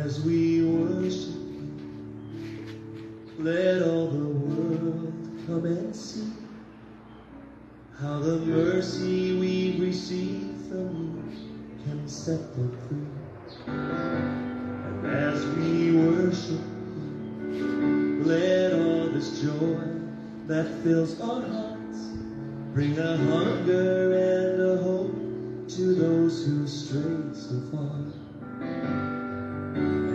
As we worship, let all the world come and see how the mercy we've received from you can set them free. And as we worship, let all this joy that fills our hearts bring a hunger and a hope to those who strayed so far.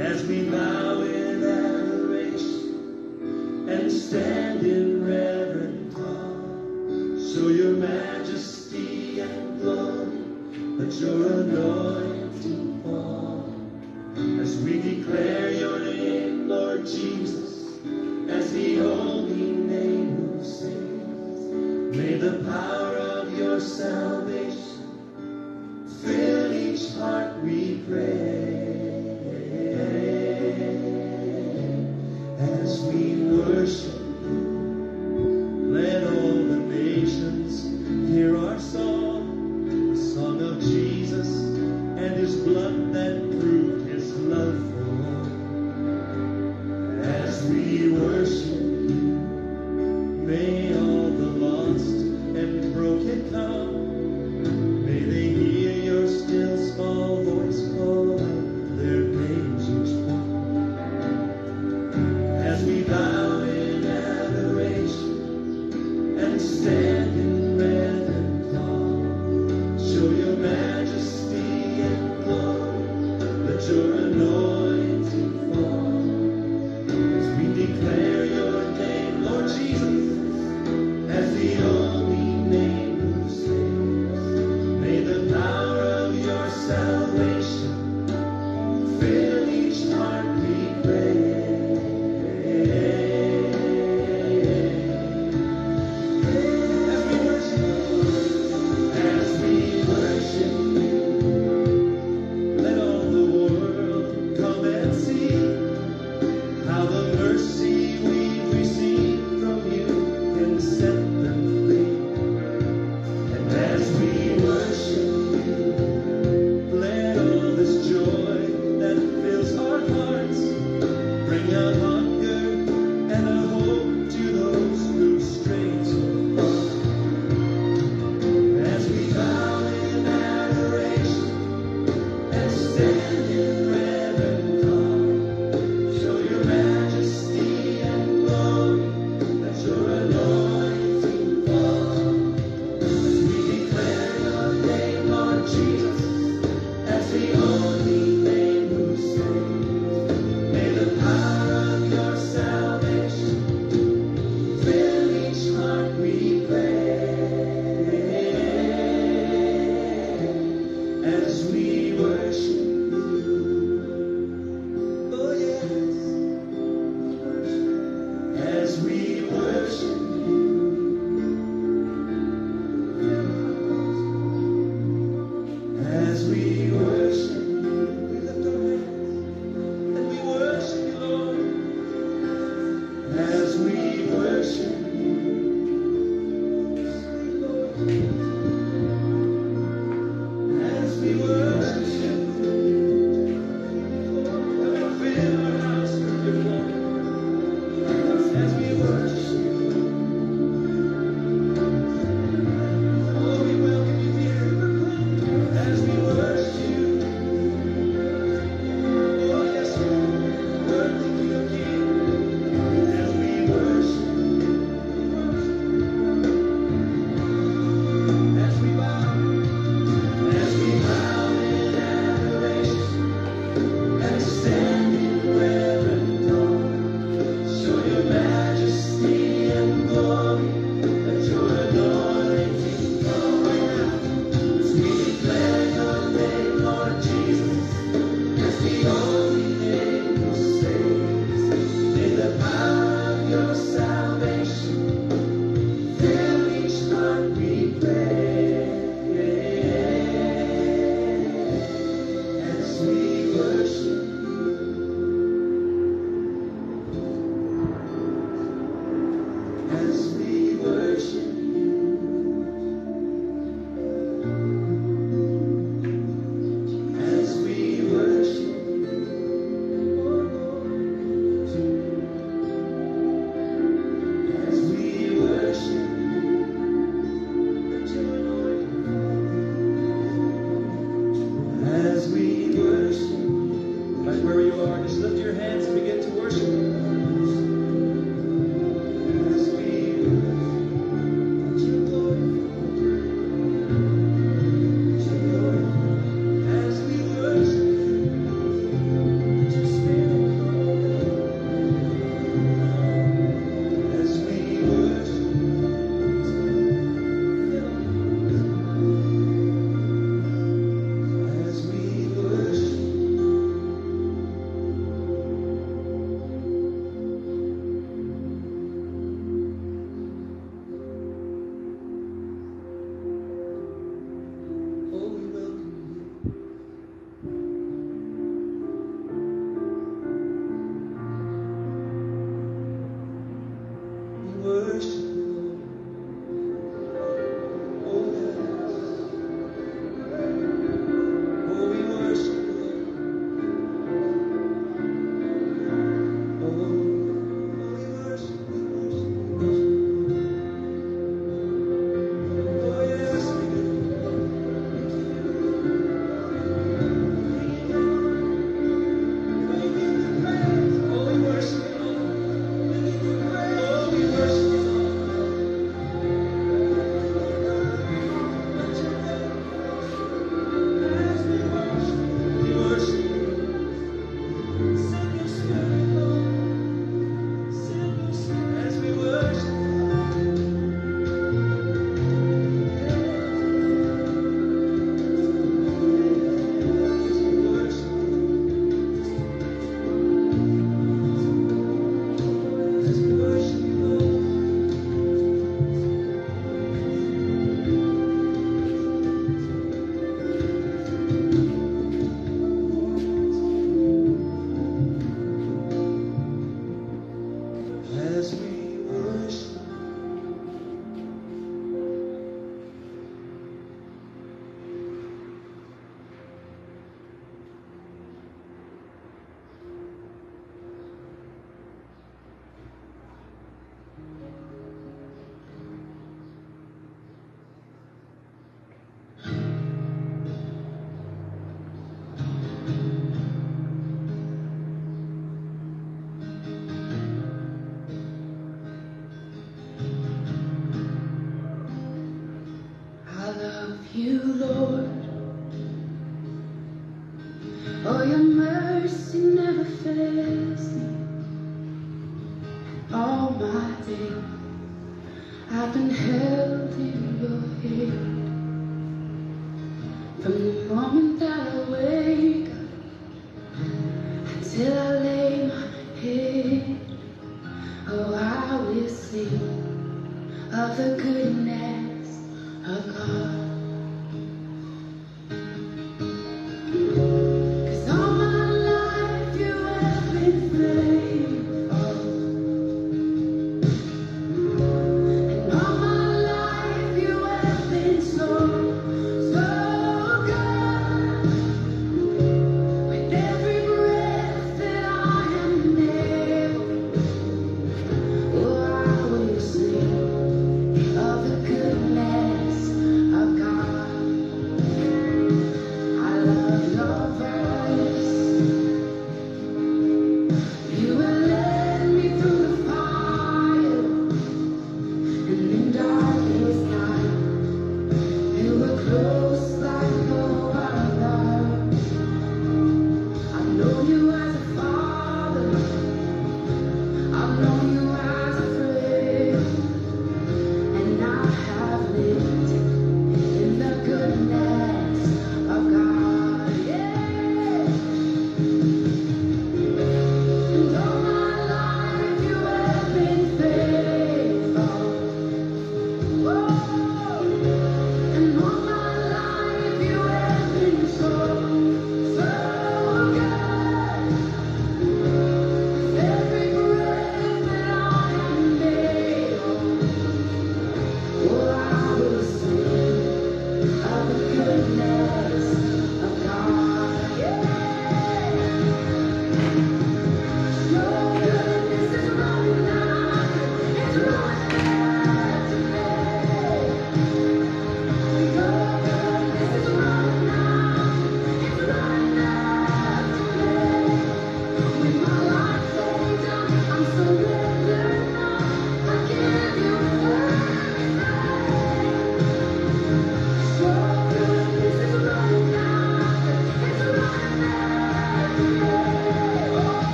As we bow in adoration and stand in reverent awe, show your majesty and glory, let your anointing fall. As we declare your name, Lord Jesus, as the only name who saves, may the power of your salvation fill each heart, we pray. As we worship you, let all the nations hear our song, the song of Jesus and his blood that proved his love for all. As we worship you, may all the lost and broken come. May they hear your still small voice call out their names each one. As we bow in Wherever you are, just lift your hands and begin to worship Him. You, Lord, oh, your mercy never fails me. All my days I've been held in your hand. From the moment that I wake up until I lay my head, oh, I will sing of the goodness of God.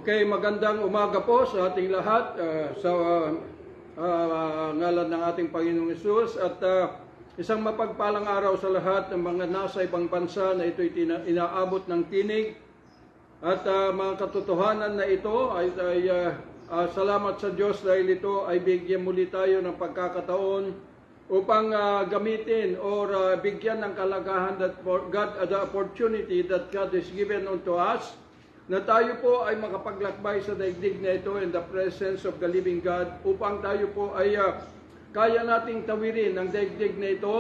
Okay, magandang umaga po sa ating lahat sa ngalan ng ating Panginoong Hesus at isang mapagpalang araw sa lahat ng mga nasa ibang bansa na ito'y inaabot ng tinig at mga katotohanan na ito ay salamat sa Diyos dahil ito ay bigyan muli tayo ng pagkakataon upang gamitin or bigyan ng kalagahan that God, the opportunity that God has given unto us na tayo po ay makapaglakbay sa daigdig na ito in the presence of the living God upang tayo po ay kaya nating tawirin ang daigdig na ito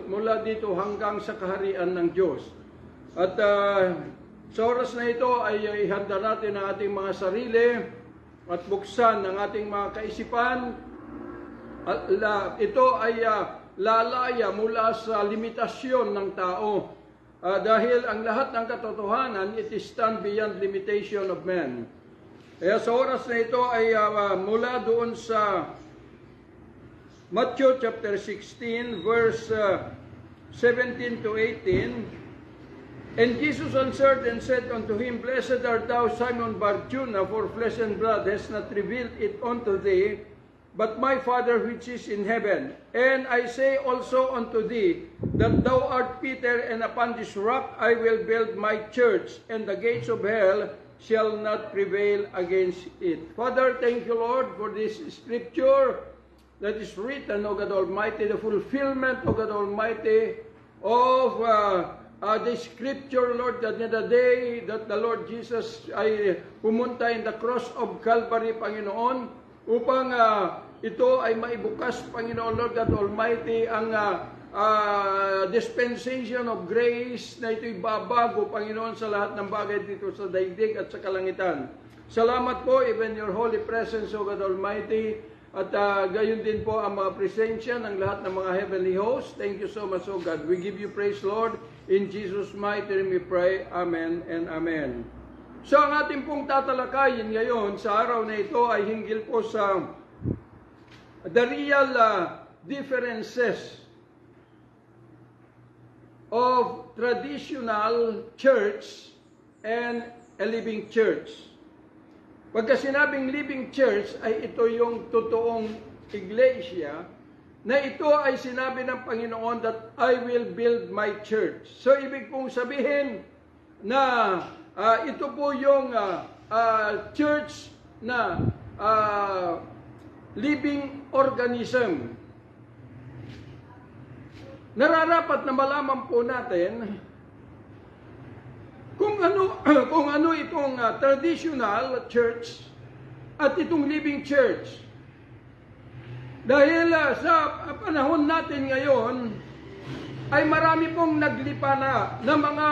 mula dito hanggang sa kaharian ng Diyos. At sa oras na ito ay ihanda natin ang ating mga sarili at buksan ang ating mga kaisipan. Ito ay lalaya mula sa limitasyon ng tao. Dahil ang lahat ng katotohanan, it is stand beyond limitation of man. Kaya sa oras na ito ay mula doon sa Matthew chapter 16, verse 17 to 18. And Jesus answered and said unto him, Blessed art thou, Simon Bar-Jonah, for flesh and blood has not revealed it unto thee, but my Father which is in heaven. And I say also unto thee, that thou art Peter, and upon this rock I will build my church, and the gates of hell shall not prevail against it. Father, thank you, Lord, for this scripture that is written, O God Almighty, the fulfillment, O God Almighty, of the scripture, Lord, that in the day that the Lord Jesus ay pumunta in the cross of Calvary, Panginoon, upang ito ay maibukas, Panginoon Lord God Almighty, ang dispensation of grace na ito'y babago, Panginoon, sa lahat ng bagay dito sa daigdig at sa kalangitan. Salamat po, even your holy presence, O God Almighty, at gayon din po ang mga presensya ng lahat ng mga heavenly hosts. Thank you so much, O God. We give you praise, Lord. In Jesus' mighty name we pray. Amen and amen. So ang ating pong tatalakayin ngayon sa araw na ito ay hinggil po sa the real differences of traditional church and a living church. Pagka sinabing living church ay ito yung totoong iglesia na ito ay sinabi ng Panginoon that I will build my church. So ibig pong sabihin na ito po yung church na living organism. Nararapat na malaman po natin kung ano itong traditional church at itong living church. Dahil sa panahon natin ngayon ay marami pong naglipa na mga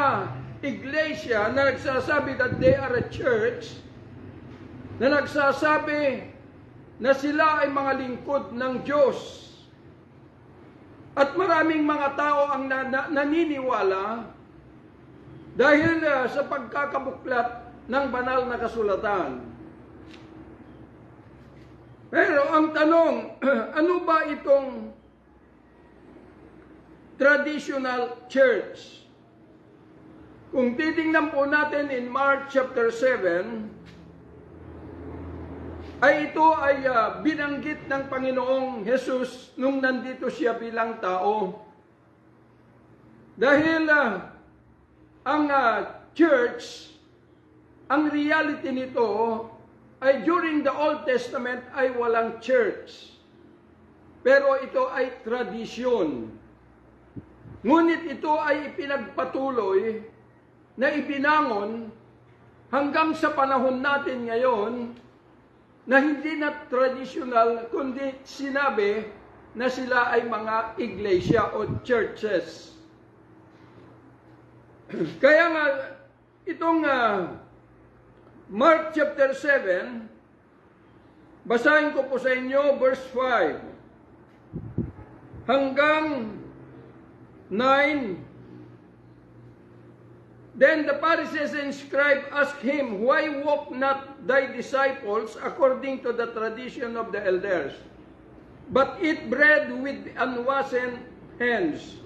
iglesia na nagsasabi that they are a church, na nagsasabi na sila ay mga lingkod ng Diyos. At maraming mga tao ang naniniwala dahil sa pagkakabuklat ng banal na kasulatan. Pero ang tanong, ano ba itong traditional church? Kung titingnan po natin in Mark chapter 7, ay ito ay binanggit ng Panginoong Jesus nung nandito siya bilang tao. Dahil ang church, ang reality nito ay during the Old Testament ay walang church. Pero ito ay tradisyon. Ngunit ito ay ipinagpatuloy na ibinangon hanggang sa panahon natin ngayon na hindi na traditional kundi sinabi na sila ay mga iglesia o churches. Kaya nga itong Mark chapter 7, basahin ko po sa inyo verse 5 hanggang 9. Then the Pharisees and scribes asked him, Why walk not thy disciples according to the tradition of the elders, but eat bread with unwashen hands?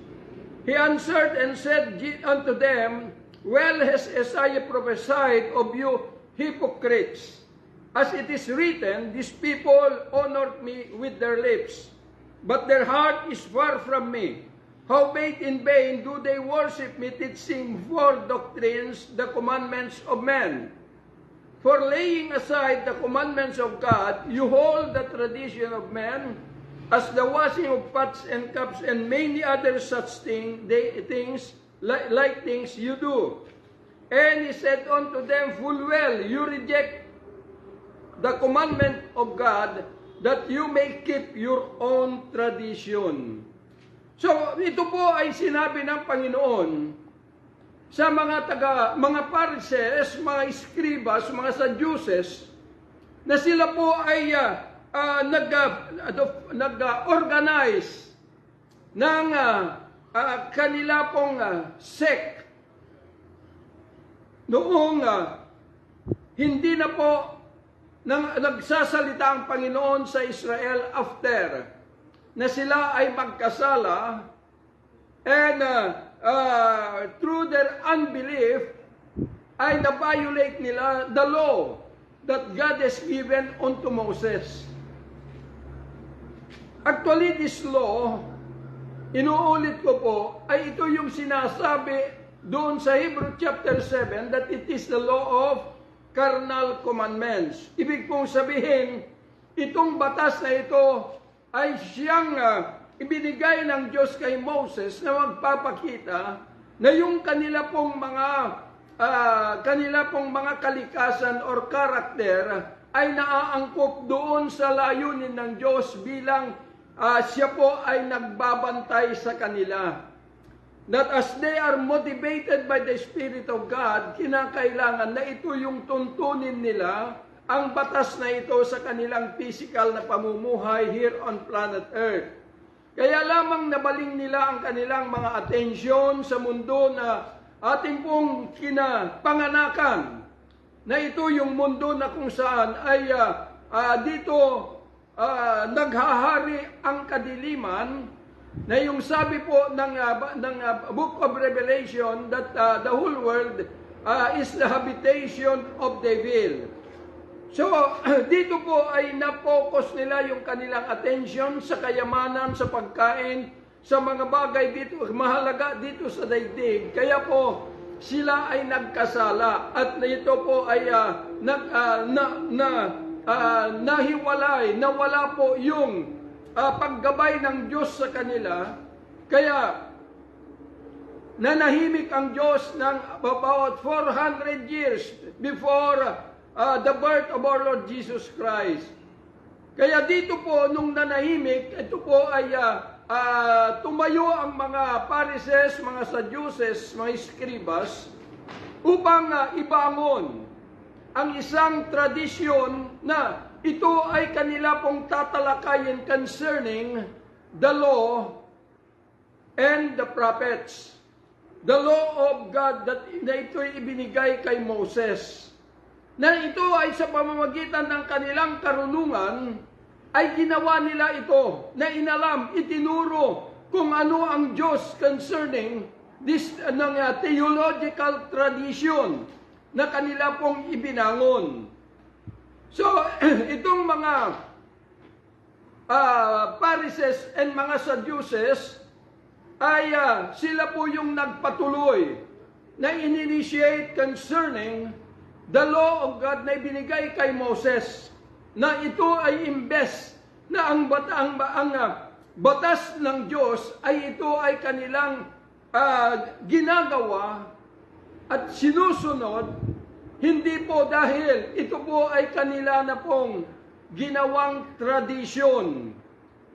He answered and said unto them, Well has Isaiah prophesied of you hypocrites. As it is written, these people honored me with their lips, but their heart is far from me. Howbeit in vain do they worship me, teaching for doctrines the commandments of men. For laying aside the commandments of God, you hold the tradition of men, as the washing of pots and cups and many other such things you do. And he said unto them, full well, you reject the commandment of God, that you may keep your own tradition. So, ito po ay sinabi ng Panginoon sa mga Pharisees, mga Escribas, mga Sadducees, na sila po ay nag-organize ng kanila pong sect. Noong hindi na po nagsasalita ang Panginoon sa Israel after na sila ay magkasala, and through their unbelief ay na-violate nila the law that God has given unto Moses. Actually, this law, inuulit ko po, ay ito yung sinasabi doon sa Hebrew chapter 7 that it is the law of carnal commandments. Ibig pong sabihin, itong batas na ito ay siyang ibinigay ng Diyos kay Moses na magpapakita na yung kanila pong mga kalikasan or karakter ay naaangkop doon sa layunin ng Diyos bilang siya po ay nagbabantay sa kanila. That as they are motivated by the Spirit of God, kinakailangan na ito yung tuntunin nila ang batas na ito sa kanilang physical na pamumuhay here on planet Earth. Kaya lamang nabaling nila ang kanilang mga atensyon sa mundo na ating pong kinapanganakan, na ito yung mundo na kung saan ay dito naghahari ang kadiliman, na yung sabi po ng Book of Revelation that the whole world is the habitation of devil. So, dito po ay na-focus nila yung kanilang attention sa kayamanan, sa pagkain, sa mga bagay dito, mahalaga dito sa daigdig. Kaya po, sila ay nagkasala at ito po ay nahiwalay, nawala po yung paggabay ng Diyos sa kanila. Kaya nanahimik ang Diyos ng about 400 years before the birth of our Lord Jesus Christ. Kaya dito po, nung nanahimik, ito po ay tumayo ang mga Pharisees, mga Sadducees, mga Escribas, upang ibangon ang isang tradisyon na ito ay kanila pong tatalakayin concerning the law and the prophets. The law of God na ito'y ibinigay kay Moses. Na ito ay sa pamamagitan ng kanilang karunungan, ay ginawa nila ito, na inalam, itinuro kung ano ang Diyos concerning this theological tradition na kanila pong ibinangon. So, itong mga Pharisees and mga Sadducees, ay sila po yung nagpatuloy na in-initiate concerning the law of God na ibinigay kay Moses, na ito ay imbes na ang batas ng Diyos ay ito ay kanilang ginagawa at sinusunod, hindi po dahil ito po ay kanila na pong ginawang tradisyon.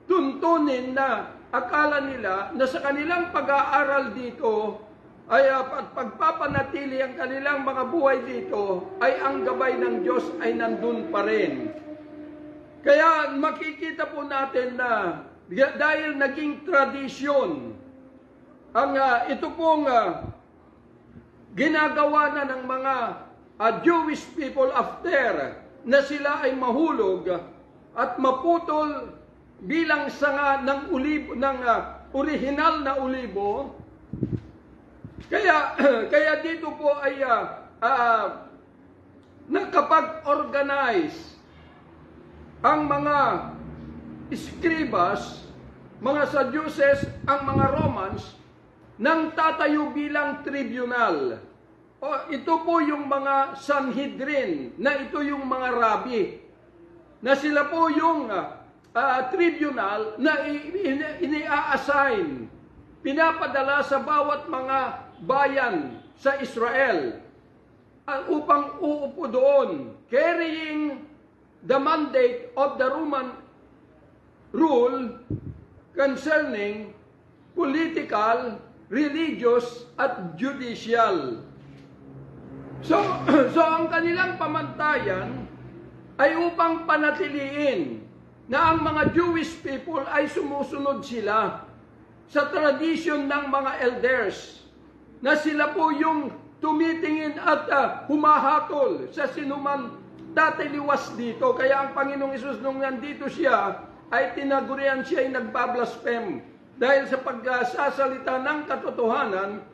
Tuntunin na akala nila na sa kanilang pag-aaral dito ay pagpapanatili ang kanilang mga buhay dito, ay ang gabay ng Diyos ay nandun pa rin. Kaya makikita po natin na dahil naging tradisyon, ang ito pong ginagawa na ng mga Jewish people after na sila ay mahulog at maputol bilang sanga ng orihinal na ulibo. Kaya dito po ay na kapag organize ang mga escribas, mga Sadducees, ang mga Romans, nang tatayo bilang tribunal. O, ito po yung mga Sanhedrin, na ito yung mga rabi, na sila po yung tribunal na ini-assign, pinapadala sa bawat mga bayan sa Israel upang uupo doon, carrying the mandate of the Roman rule concerning political, religious, at judicial. So ang kanilang pamantayan ay upang panatiliin na ang mga Jewish people ay sumusunod sila sa tradisyon ng mga elders, na sila po yung tumitingin at humahatol sa sinuman tatiliwas dito. Kaya ang Panginoong Hesus nung nandito siya, ay tinagurian siya ay nagbablaspheme dahil sa pagsasalita ng katotohanan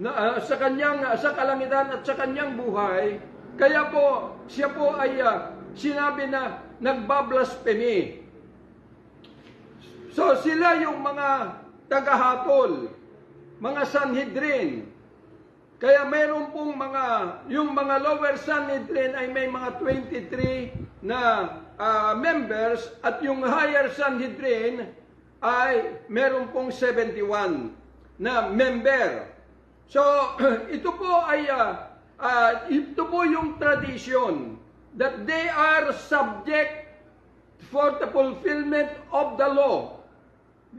na, sa kalangitan at sa kanyang buhay. Kaya po siya po ay sinabi na nagbablaspheme. So sila yung mga tagahatol, mga Sanhedrin. Kaya mayroon pong yung mga lower Sanhedrin ay may mga 23 na members, at yung higher Sanhedrin ay meron pong 71 na member. So ito po yung tradition that they are subject for the fulfillment of the law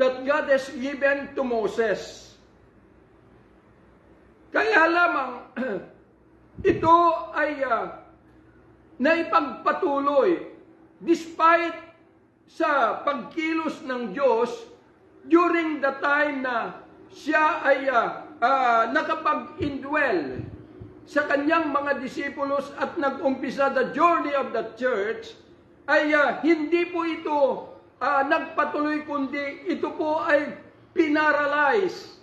that God has given to Moses. Kaya lamang ito ay naipagpatuloy despite sa pagkilos ng Diyos during the time na siya ay nakapag-indwell sa kanyang mga disipulos at nag-umpisa the journey of the church, ay hindi po ito nagpatuloy, kundi ito po ay pinaralyze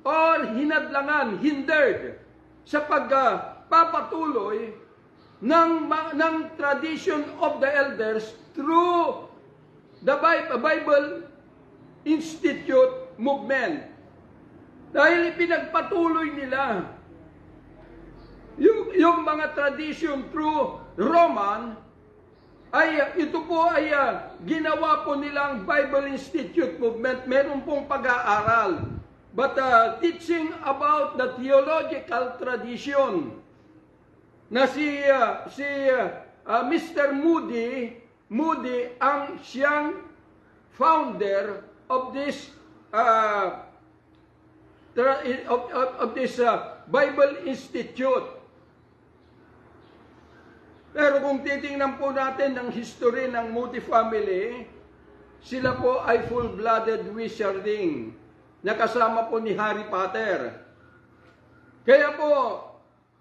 or hinadlangan, hindered sa pagpapatuloy ng tradition of the elders through the Bible Institute movement. Dahil ipinagpatuloy nila yung mga tradition through Roman, ay ito po ay ginawa po nilang Bible Institute movement. Meron pong pag-aaral, but teaching about the theological tradition na si Mr. Moody ang siyang founder of this Bible Institute. Pero kung titingnan po natin ang history ng Moody family, sila po ay full-blooded wizarding, nakasama po ni Harry Potter. Kaya po,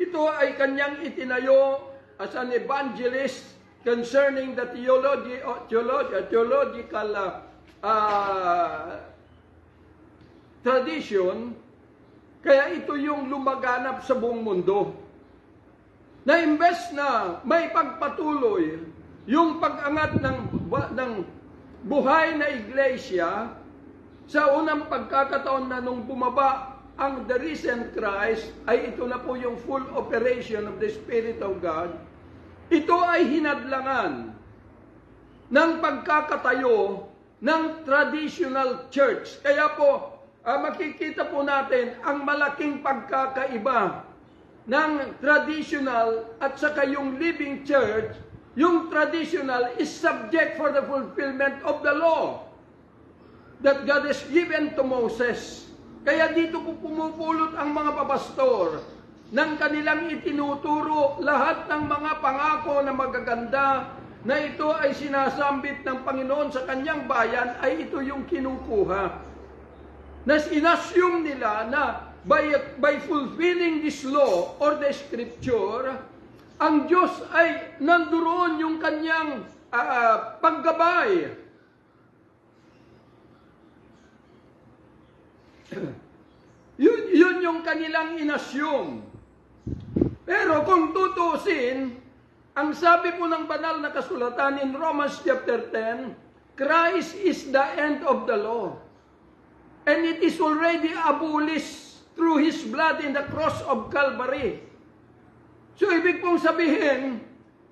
ito ay kanyang itinayo as an evangelist concerning the theological tradition. Kaya ito yung lumaganap sa buong mundo. Na imbes na may pagpatuloy yung pag-angat ng buhay na iglesia, sa unang pagkakataon na nung bumaba ang the risen Christ, ay ito na po yung full operation of the Spirit of God. Ito ay hinadlangan ng pagkakatayo ng traditional church. Kaya po, makikita po natin ang malaking pagkakaiba ng traditional at saka yung living church. Yung traditional is subject for the fulfillment of the law that God has given to Moses. Kaya dito po pumupulot ang mga papastor ng kanilang itinuturo lahat ng mga pangako na magaganda na ito ay sinasambit ng Panginoon sa kanyang bayan, ay ito yung kinukuha. Na inassume nila na by fulfilling this law or the scripture, ang Diyos ay nanduroon yung kanyang paggabay. Yun yung kanilang inassume. Pero kung tutusin, ang sabi po ng banal na kasulatan in Romans chapter 10, Christ is the end of the law. And it is already abolished through His blood in the cross of Calvary. So, ibig pong sabihin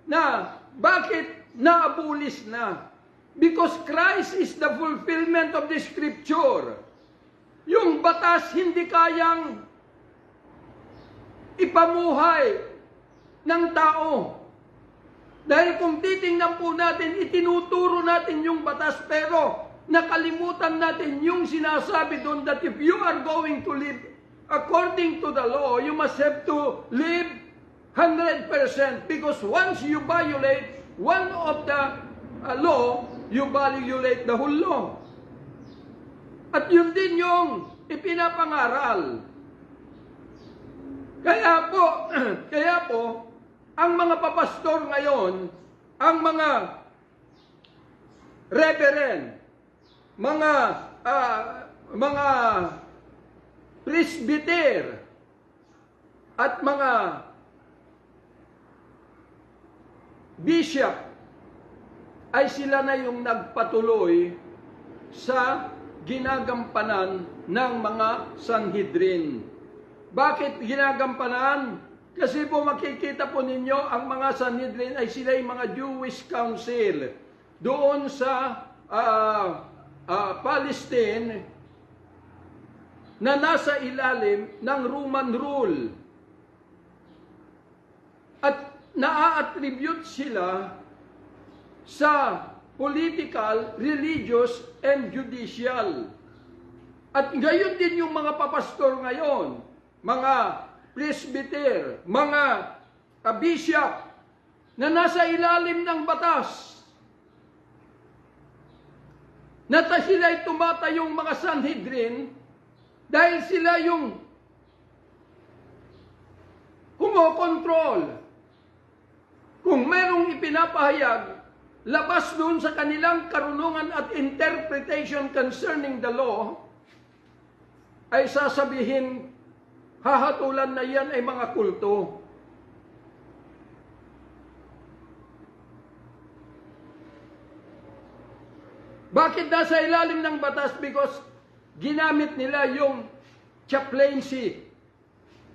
na bakit na-abolish na? Because Christ is the fulfillment of the Scripture. Yung batas hindi kayang ipamuhay ng tao. Dahil kung titingnan po natin, itinuturo natin yung batas, pero nakalimutan natin yung sinasabi doon that if you are going to live according to the law, you must have to live 100%. Because once you violate one of the law, you violate the whole law. At yun din yung ipinapangaral. Kaya po, ang mga papastor ngayon, ang mga reverend, mga presbyter, at mga bishop, ay sila na yung nagpatuloy sa ginagampanan ng mga Sanhedrin. Bakit ginagampanan? Kasi po makikita po ninyo, ang mga Sanhedrin ay sila yung mga Jewish Council doon sa Palestine na nasa ilalim ng Roman rule. At naa-attribute sila sa political, religious, and judicial. At gayon din yung mga papastor ngayon, mga presbyter, mga bishop, na nasa ilalim ng batas. Na sila'y tumatayong mga Sanhedrin dahil sila yung kumokontrol. Kung merong ipinapahayag, labas doon sa kanilang karunungan at interpretation concerning the law, ay sasabihin, hahatulan na yan ay mga kulto. Bakit nasa ilalim ng batas? Because ginamit nila yung chaplaincy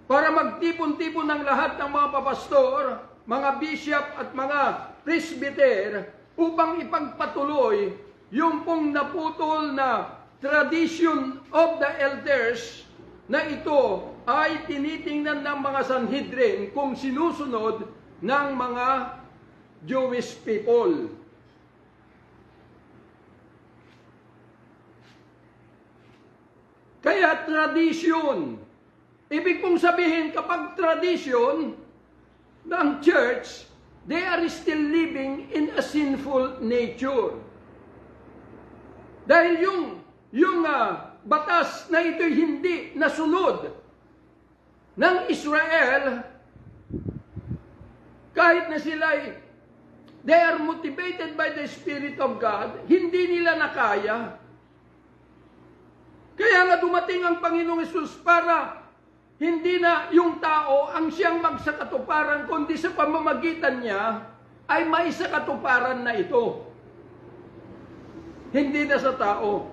para magtipon-tipon ng lahat ng mga papastor, mga bishop at mga presbyter upang ipagpatuloy yung pong naputol na tradition of the elders na ito ay tinitingnan ng mga Sanhedrin kung sinusunod ng mga Jewish people. Kaya tradition. Ibig pong sabihin, kapag tradition ng church, they are still living in a sinful nature. Dahil yung batas na ito'y hindi nasunod ng Israel, kahit na sila'y they are motivated by the Spirit of God, hindi nila nakaya. Kaya nga dumating ang Panginoong Hesus para hindi na yung tao ang siyang magsakatuparan, kundi sa pamamagitan niya ay may sakatuparan na ito. Hindi na sa tao.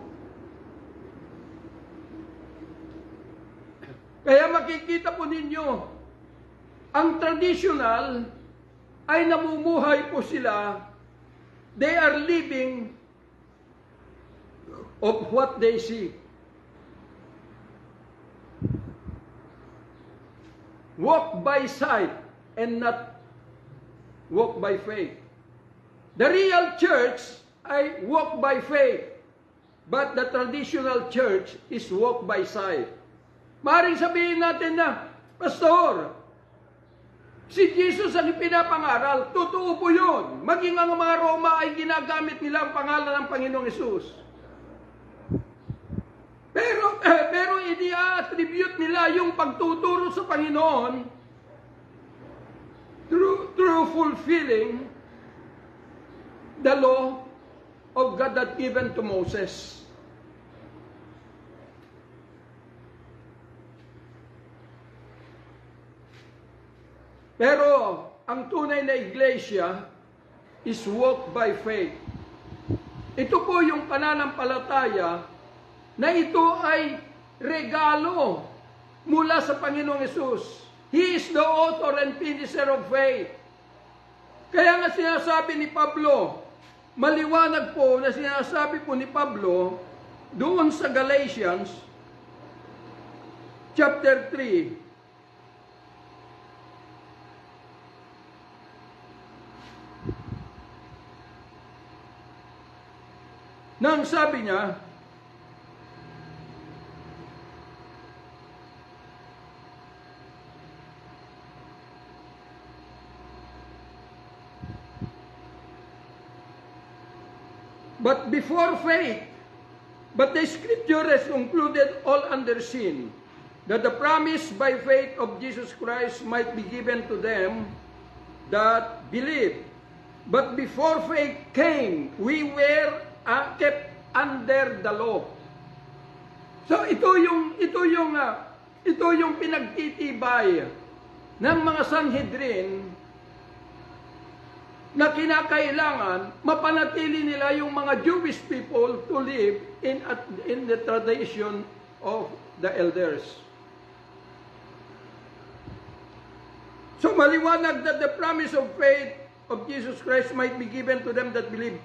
Kaya makikita po ninyo, ang traditional ay namumuhay po sila. They are living of what they see. Walk by sight and not walk by faith. The real church ay walk by faith, but the traditional church is walk by sight. Maaaring sabihin natin na, Pastor, si Jesus ang ipinapangaral, totoo po yun. Maging ang mga Roma ay ginagamit nila ang pangalan ng Panginoong Hesus. Pero ini-attribute nila yung pagtuturo sa Panginoon through fulfilling the law of God that given to Moses. Pero ang tunay na iglesia is walk by faith. Ito po yung pananampalataya na ito ay regalo mula sa Panginoong Hesus. He is the author and finisher of faith. Kaya nga sinasabi ni Pablo, maliwanag po na sinasabi po ni Pablo doon sa Galatians chapter 3. Nang sabi niya, but before faith, but the scripture has concluded all under sin, that the promise by faith of Jesus Christ might be given to them that believe. But before faith came, we were kept under the law. So ito yung pinagtitibay ng mga Sanhedrin na kinakailangan mapanatili nila yung mga Jewish people to live in the tradition of the elders. So maliwanag that the promise of faith of Jesus Christ might be given to them that believe.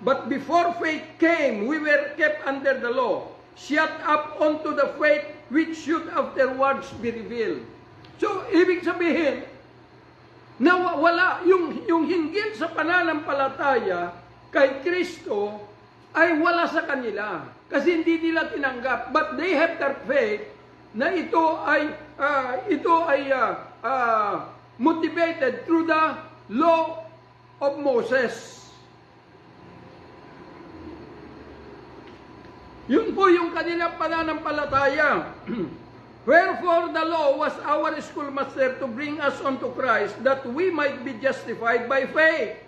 But before faith came, we were kept under the law, shut up unto the faith which should afterwards be revealed. So, ibig sabihin, na wala, yung hinggil sa pananampalataya kay Kristo ay wala sa kanila. Kasi hindi nila tinanggap. But they have their faith na ito ay motivated through the law of Moses. Yun po yung kanilang pananampalataya. Wherefore the law was our schoolmaster to bring us unto Christ, that we might be justified by faith.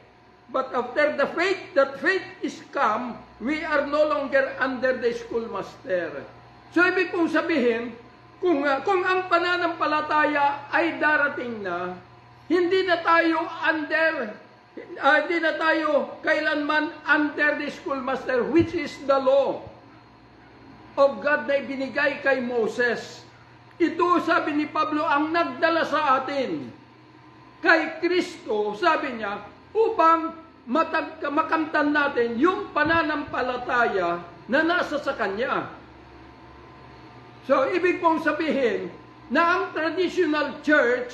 But after the faith, that faith is come, we are no longer under the schoolmaster. So ibig pong sabihin, kung ang pananampalataya ay darating na, hindi na tayo kailanman under the schoolmaster, which is the law of God na ibinigay kay Moses. Ito, sabi ni Pablo, ang nagdala sa atin kay Kristo, sabi niya, upang makamtan natin yung pananampalataya na nasa sa Kanya. So, ibig pong sabihin na ang traditional church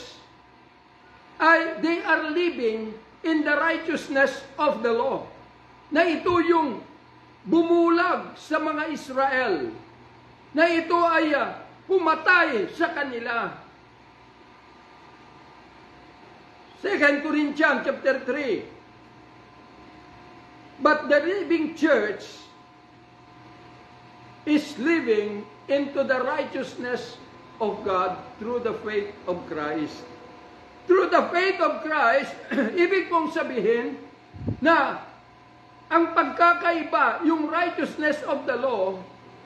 ay they are living in the righteousness of the law. Na ito yung bumulag sa mga Israel, na ito ay pumatay sa kanila. 2 Corinthians chapter 3. But the living church is living into the righteousness of God through the faith of Christ. Through the faith of Christ, ibig pong sabihin na ang pagkakaiba, yung righteousness of the law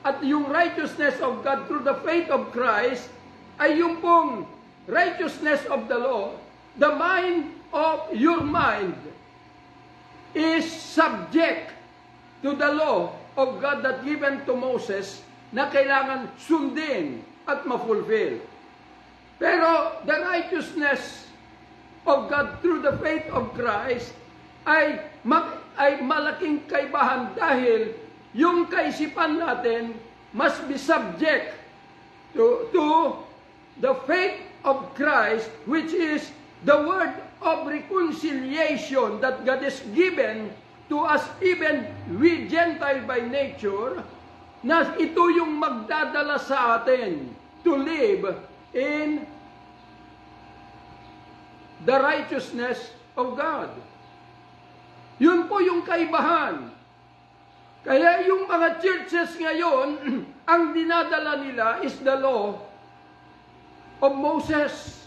at yung righteousness of God through the faith of Christ, ay yung pong righteousness of the law, the mind of your mind is subject to the law of God that given to Moses na kailangan sundin at ma-fulfill. Pero the righteousness of God through the faith of Christ ay malaking kaibahan dahil yung kaisipan natin must be subject to the faith of Christ, which is the word of reconciliation that God has given to us, even we Gentile by nature, na ito yung magdadala sa atin to live in the righteousness of God. Yun po yung kaibahan. Kaya yung mga churches ngayon, ang dinadala nila is the law of Moses.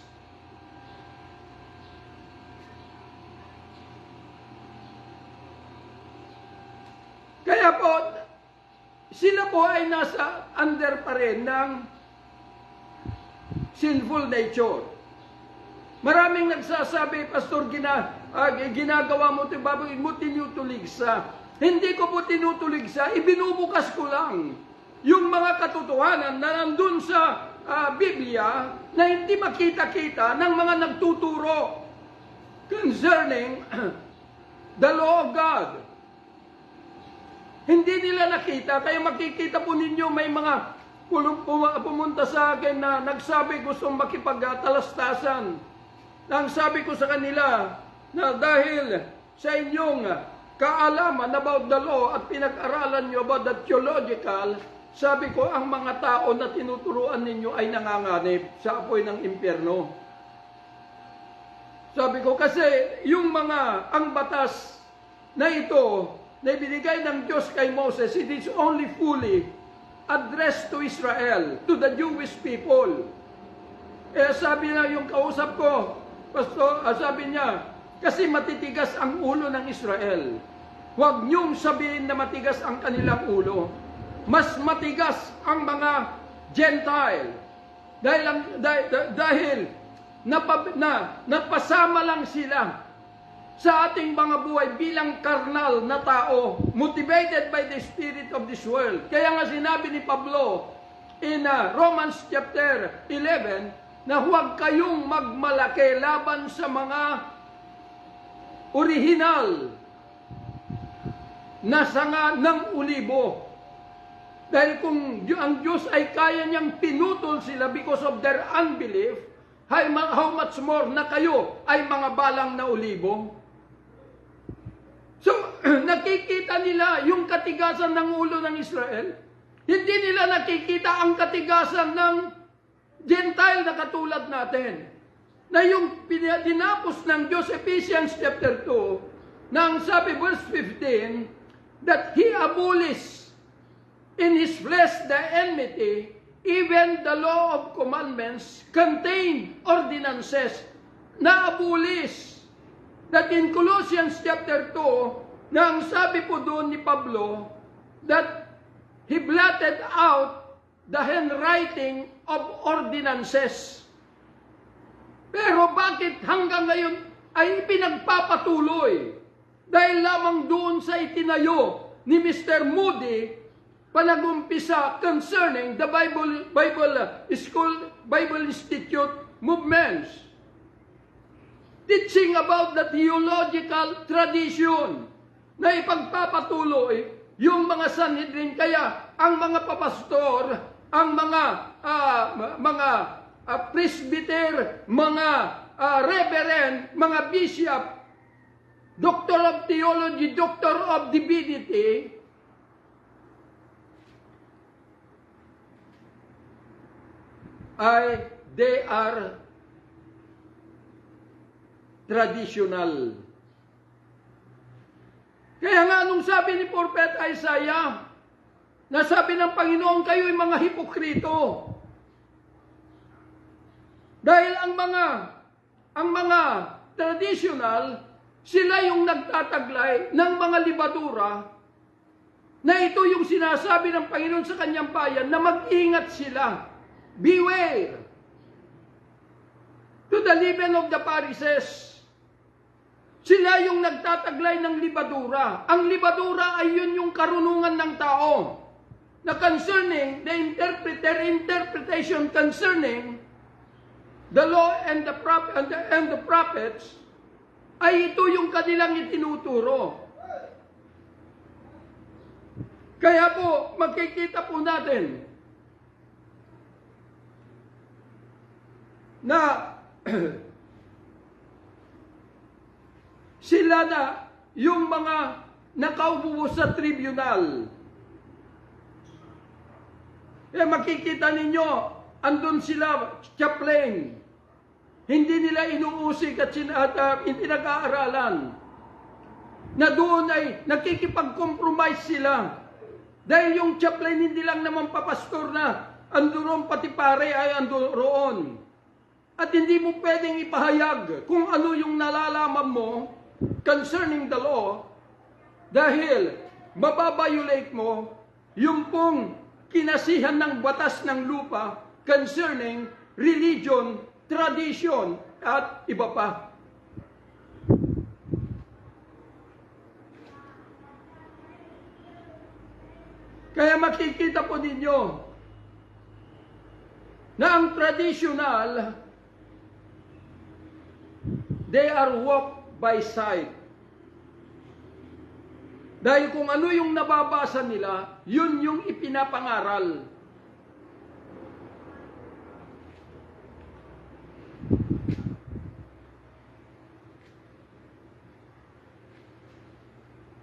Kaya po, sila po ay nasa under pa rin ng sinful nature. Maraming nagsasabi, Pastor, ginagawa mo ito, bago mo tinutuligsa. Hindi ko po tinutuligsa, ibinubukas ko lang yung mga katotohanan na nandun sa Biblia na hindi makita-kita ng mga nagtuturo concerning the law of God. Hindi nila nakita, kaya makikita po ninyo may mga pumunta sa akin na nagsabi gustong makipagtalastasan. Nang sabi ko sa kanila na dahil sa inyong kaalaman about the law at pinag-aralan nyo about the theological, sabi ko ang mga tao na tinuturuan ninyo ay nanganganib sa apoy ng impyerno. Sabi ko kasi ang batas na ito na ibinigay ng Diyos kay Moses, it is only fully addressed to Israel, to the Jewish people. Sabi na yung kausap ko, Pastor, sabi niya, kasi matitigas ang ulo ng Israel. Huwag niyong sabihin na matigas ang kanilang ulo. Mas matigas ang mga Gentile. Dahil napasama lang sila sa ating mga buhay bilang karnal na tao, motivated by the spirit of this world. Kaya nga sinabi ni Pablo in Romans chapter 11 na huwag kayong magmalaki laban sa mga original na sanga ng ulibo. Dahil kung ang Diyos ay kaya niyang pinutol sila because of their unbelief, how much more na kayo ay mga balang na ulibo? So, nakikita nila yung katigasan ng ulo ng Israel. Hindi nila nakikita ang katigasan ng Gentile na katulad natin. Na yung dinapos ng Diyos, Ephesians chapter 2, nang sabi verse 15, that He abolished in His flesh the enmity, even the law of commandments contained ordinances na abolish. That in Colossians chapter 2, na ang sabi po doon ni Pablo, that he blotted out the handwriting of ordinances. Pero bakit hanggang ngayon ay pinagpapatuloy? Dahil lamang doon sa itinayo ni Mr. Moody, panag-umpisa concerning the Bible Institute movements. Teaching about the theological tradition na ipagpapatuloy yung mga Sanhedrin. Kaya ang mga papastor, ang mga presbyter, mga reverend, mga bishop, doctor of theology, doctor of divinity, they are traditional. Kaya nga nung sabi ni Prophet Isaiah, na sabi ng Panginoon, kayo'y mga hipokrito. Dahil ang mga traditional, sila yung nagtataglay ng mga libadura, na ito yung sinasabi ng Panginoon sa kanyang bayan, na mag-ingat sila. Beware to the leaven of the Pharisees. Sila yung nagtataglay ng libadura. Ang libadura ay yun yung karunungan ng tao na concerning the interpretation concerning the law and the prophets, ay ito yung kanilang itinuturo. Kaya po, makikita po natin na sila na yung mga nakaupo sa tribunal. Makikita ninyo, andun sila, chaplain. Hindi nila inuusig at hindi nag-aaralan. Na doon ay nakikipag-compromise sila. Dahil yung chaplain hindi lang naman papastor na andoon pati pare ay andoon. At hindi mo pwedeng ipahayag kung ano yung nalalaman mo concerning the law dahil mababiolate mo yung pong kinasihan ng batas ng lupa concerning religion tradition, at iba pa. Kaya makikita po ninyo na ang traditional, they are walked by sight. Dahil kung ano yung nababasa nila, yun yung ipinapangaral.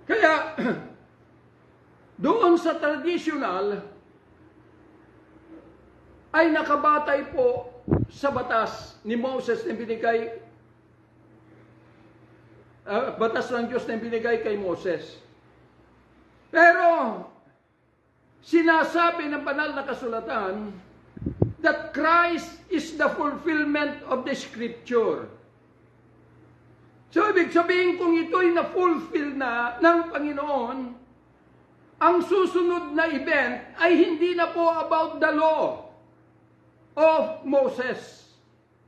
Kaya, doon sa traditional, ay nakabatay po sa batas ni Moses na binigay, batas ng Diyos na binigay kay Moses. Pero, sinasabi ng banal na kasulatan that Christ is the fulfillment of the Scripture. So, ibig sabihin kung ito'y na-fulfill na ng Panginoon, ang susunod na event ay hindi na po about the law of Moses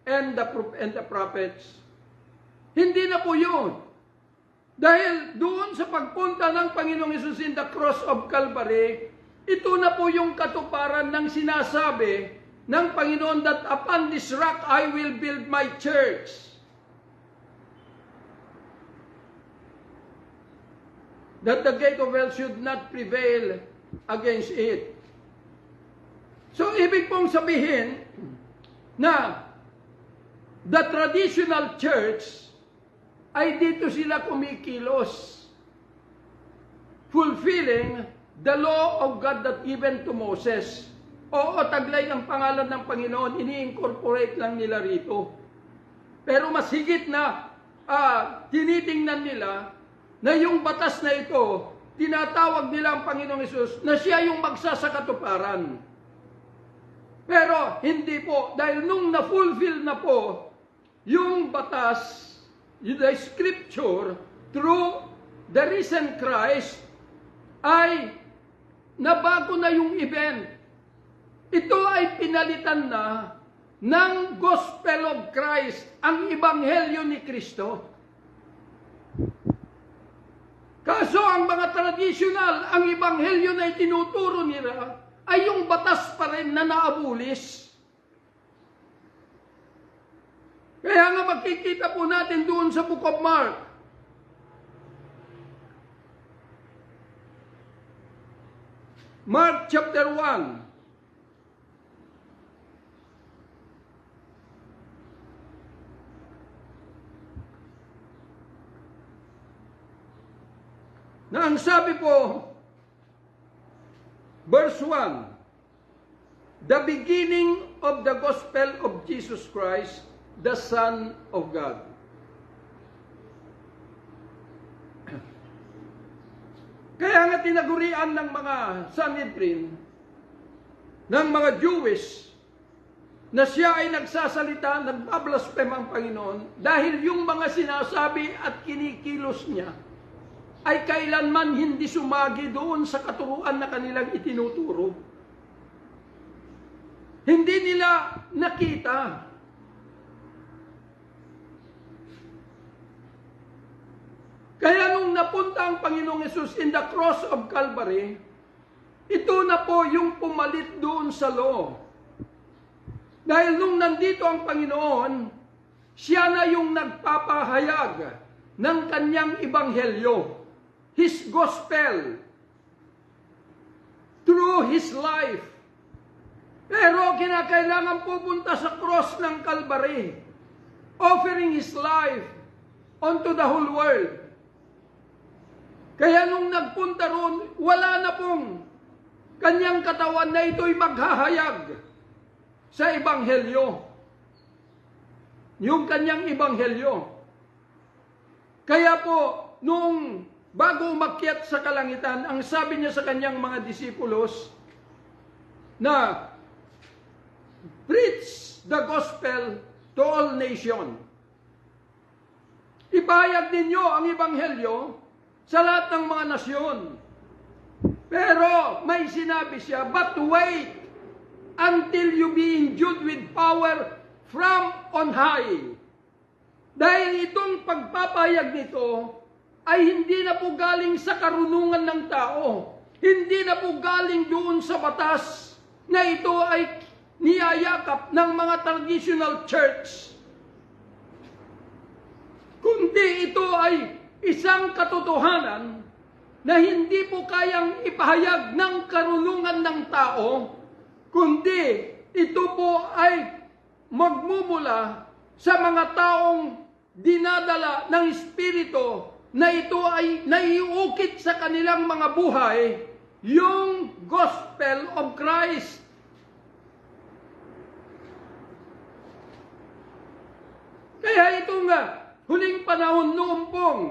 and the prophets. Hindi na po yun. Dahil doon sa pagpunta ng Panginoong Hesus in the cross of Calvary, ito na po yung katuparan ng sinasabi ng Panginoon that upon this rock I will build my church. That the gate of hell should not prevail against it. So, ibig pong sabihin na the traditional church ay dito sila kumikilos, fulfilling the law of God that given to Moses. Oo, taglay ang pangalan ng Panginoon, ini-incorporate lang nila rito. Pero mas higit na tinitingnan nila na yung batas na ito, tinatawag nila ang Panginoong Hesus na siya yung magsasakatuparan. Pero hindi po, dahil nung na-fulfill na po yung batas, the Scripture, through the risen Christ, ay nabago na yung event. Ito ay pinalitan na ng Gospel of Christ, ang Ebanghelyo ni Kristo. Kaso ang mga traditional, ang Ebanghelyo na itinuturo nila, ay yung batas pa rin na naabulis. Kaya nga makikita po natin doon sa Book of Mark. Mark chapter 1. Na ang sabi po, verse 1, the beginning of the gospel of Jesus Christ, the Son of God. Kaya nga tinagurian ng mga Sanhedrin, ng mga Jewish, na siya ay nagsasalita, nagbablaspheme ang Panginoon, dahil yung mga sinasabi at kinikilos niya, ay kailanman hindi sumagi doon sa katuruan na kanilang itinuturo. Hindi nila nakita. Kaya nung napunta ang Panginoong Hesus in the cross of Calvary, ito na po yung pumalit doon sa law. Dahil nung nandito ang Panginoon, siya na yung nagpapahayag ng kanyang ebanghelyo, His gospel, through His life. Pero kinakailangan pupunta sa cross ng Calvary, offering His life unto the whole world. Kaya nung nagpunta roon, wala na pong kanyang katawan na ito'y maghahayag sa ebanghelyo. Yung kanyang ebanghelyo. Kaya po, nung bago umakyat sa kalangitan, ang sabi niya sa kanyang mga disipulos na preach the gospel to all nations. Ipahayag ninyo ang ebanghelyo sa lahat ng mga nasyon. Pero may sinabi siya, but wait until you be endued with power from on high. Dahil itong pagpapahayag nito ay hindi na po galing sa karunungan ng tao. Hindi na po galing doon sa batas na ito ay niyayakap ng mga traditional church. Kundi ito ay isang katotohanan na hindi po kayang ipahayag ng karunungan ng tao, kundi ito po ay magmumula sa mga taong dinadala ng Espiritu na ito ay naiukit sa kanilang mga buhay yung Gospel of Christ. Kaya ito nga, huling panahon noon pong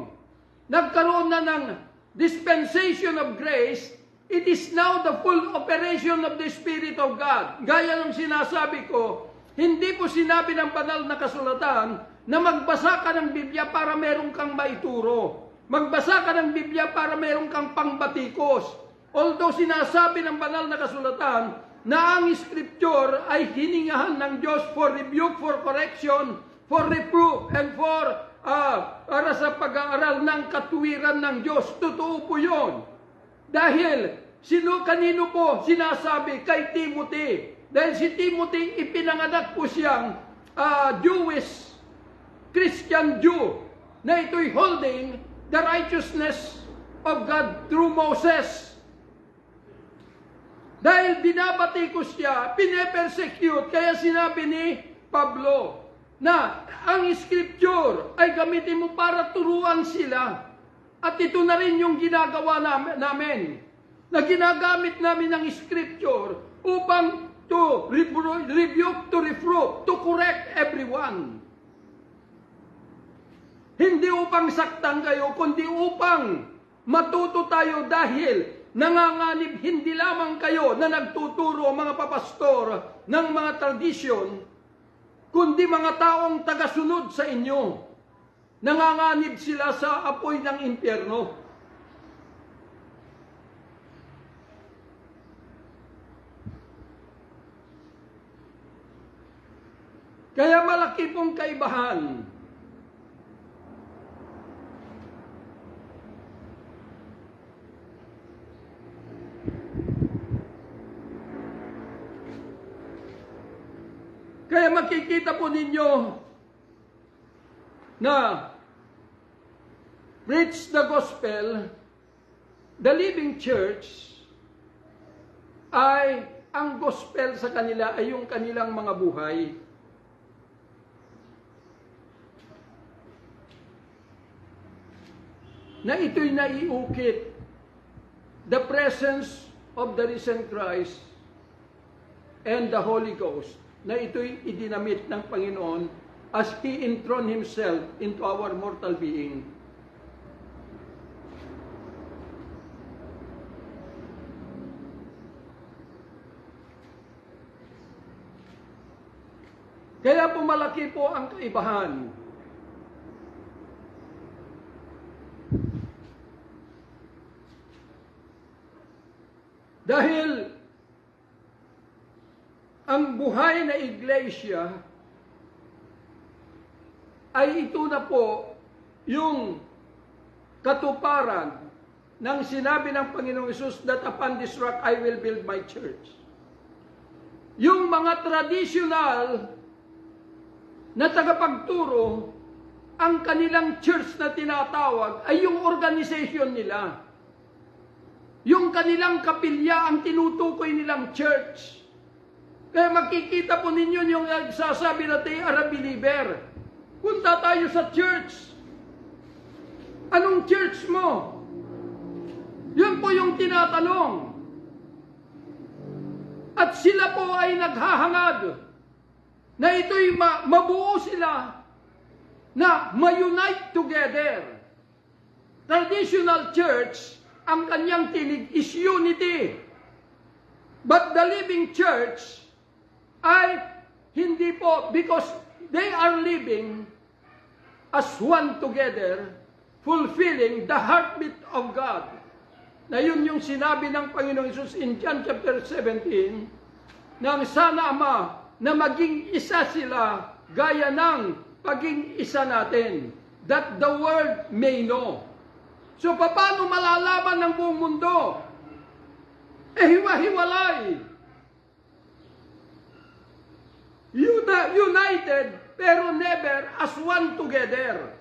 nagkaroon na ng dispensation of grace, it is now the full operation of the Spirit of God. Gaya ng sinasabi ko, hindi po sinabi ng banal na kasulatan na magbasa ka ng Biblia para meron kang maituro. Magbasa ka ng Biblia para meron kang pangbatikos. Although sinasabi ng banal na kasulatan na ang Scripture ay hiningahan ng Diyos for rebuke, for correction, for reproof, and for para sa pag-aaral ng katuwiran ng Diyos. Totoo po yun. Dahil kanino po sinasabi? Kay Timothy. Dahil si Timothy, ipinanganak po siyang Jewish Christian Jew na ito'y holding the righteousness of God through Moses. Dahil binabatikos siya, pinepersecute, kaya sinabi ni Pablo na ang Scripture ay gamitin mo para turuan sila. At ito na rin yung ginagawa namin. Na ginagamit namin ang Scripture upang to rebuke, to reproof, to correct everyone. Hindi upang saktan kayo, kundi upang matuto tayo dahil nanganganib hindi lamang kayo na nagtuturo mga papastor ng mga tradisyon, kundi mga taong tagasunod sa inyo. Nanganganib sila sa apoy ng impyerno. Kaya malaki pong kaibahan. Kaya makikita po ninyo na preach the gospel, the living church, ay ang gospel sa kanila ay yung kanilang mga buhay. Na ito'y naiukit, the presence of the risen Christ and the Holy Ghost, na ito'y idinamit ng Panginoon as He enthroned Himself into our mortal being. Kaya po malaki po ang kaibahan. Dahil ang buhay na iglesia ay ito na po yung katuparan ng sinabi ng Panginoong Hesus that upon this rock I will build my church. Yung mga traditional na tagapagturo, ang kanilang church na tinatawag ay yung organization nila. Yung kanilang kapilya ang tinutukoy nilang church. Kaya makikita po ninyo yung nagsasabi na they are a believer. Punta tayo sa church. Anong church mo? Yun po yung tinatanong. At sila po ay naghahangad na ito'y mabuo sila na ma-unite together. Traditional church, ang kanyang tinig is unity. But the living church ay hindi po, because they are living as one together, fulfilling the heartbeat of God. Na yun yung sinabi ng Panginoong Hesus in John chapter 17, na sana Ama, na maging isa sila gaya ng paging isa natin, that the world may know. So, paano malalaman ng buong mundo? Hiwa-hiwalay. United, pero never as one together.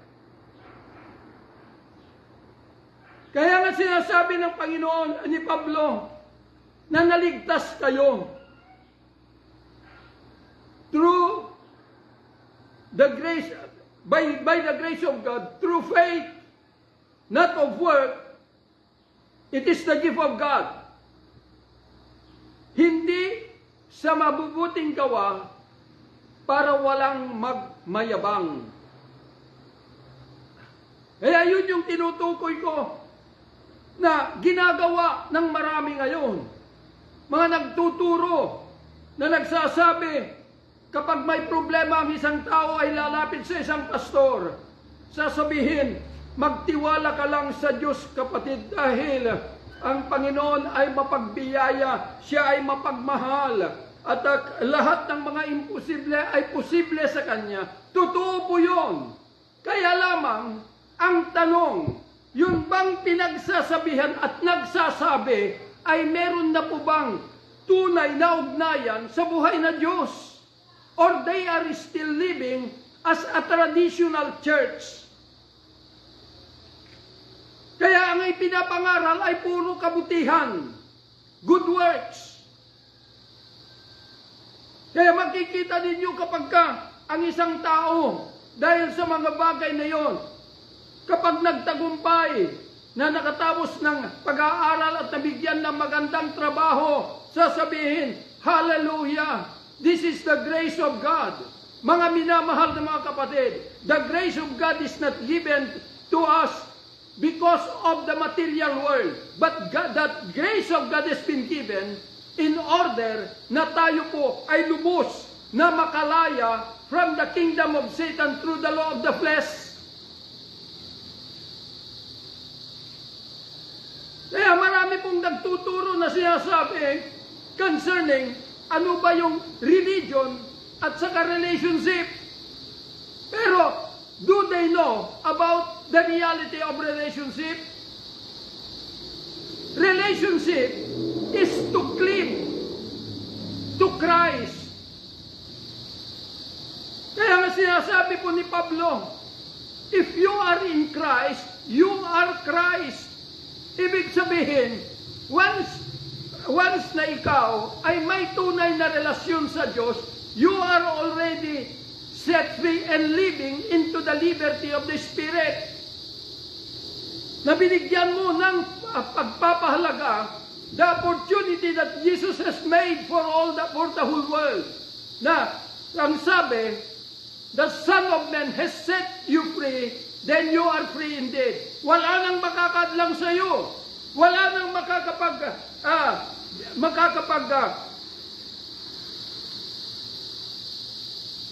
Kaya nga sinasabi ng Panginoon ni Pablo, na naligtas kayo through the grace, by the grace of God, through faith, not of work. It is the gift of God. Hindi sa mabubuting gawa para walang magmayabang. Kaya yun yung tinutukoy ko na ginagawa ng marami ngayon. Mga nagtuturo na nagsasabi, kapag may problema ang isang tao ay lalapit sa isang pastor, sasabihin, magtiwala ka lang sa Diyos, kapatid, dahil ang Panginoon ay mapagbiyaya, siya ay mapagmahal, at lahat ng mga imposible ay posible sa Kanya. Totoo po yun. Kaya lamang, ang tanong, yun bang pinagsasabihan at nagsasabi ay meron na po bang tunay na ugnayan sa buhay na Diyos? Or they are still living as a traditional church? Kaya ang ipinapangaral ay puro kabutihan, good works. Kaya makikita ninyo kapag ang isang tao, dahil sa mga bagay na yon, kapag nagtagumpay, na nakatapos ng pag-aaral at nabigyan ng magandang trabaho, sasabihin, Hallelujah! This is the grace of God. Mga minamahal na mga kapatid, the grace of God is not given to us because of the material world. But God, that grace of God has been given in order na tayo po ay lubos na makalaya from the kingdom of Satan through the law of the flesh. Kaya marami pong nagtuturo na sinasabi concerning ano ba yung religion at saka relationship. Pero, do they know about the reality of relationship? Relationship is to cleave to Christ. Kaya nga sinasabi po ni Pablo, if you are in Christ, you are Christ. Ibig sabihin, once na ikaw ay may tunay na relasyon sa Diyos, you are already set free and living into the liberty of the Spirit. Na binigyan mo ng pagpapahalaga the opportunity that Jesus has made for the whole world. Na ang sabi, the Son of Man has set you free, then you are free indeed. Wala nang makakadlang sa iyo. Wala nang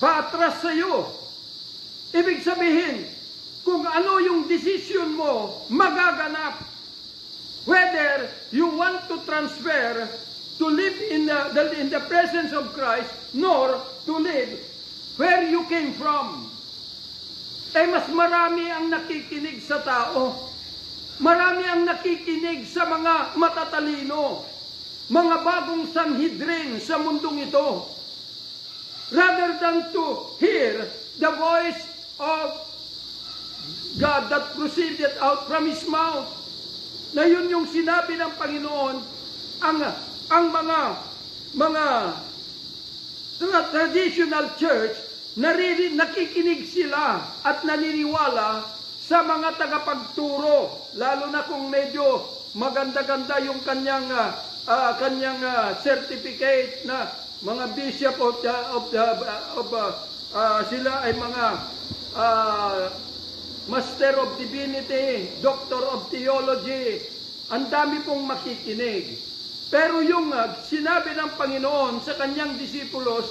paatras sa iyo. Ibig sabihin, kung ano yung decision mo, magaganap. Whether you want to transfer to live in the presence of Christ, nor to live where you came from. Mas marami ang nakikinig sa tao. Marami ang nakikinig sa mga matatalino, mga bagong Sanhedrin sa mundong ito. Rather than to hear the voice of God that proceeded out from His mouth. Na yun yung sinabi ng Panginoon, ang mga traditional church, nakikinig sila at naniniwala sa mga tagapagturo, lalo na kung medyo maganda-ganda yung kanyang certificate na mga bishop sila ay mga Master of Divinity, Doctor of Theology, ang dami pong makikinig. Pero yung sinabi ng Panginoon sa kanyang disipulos,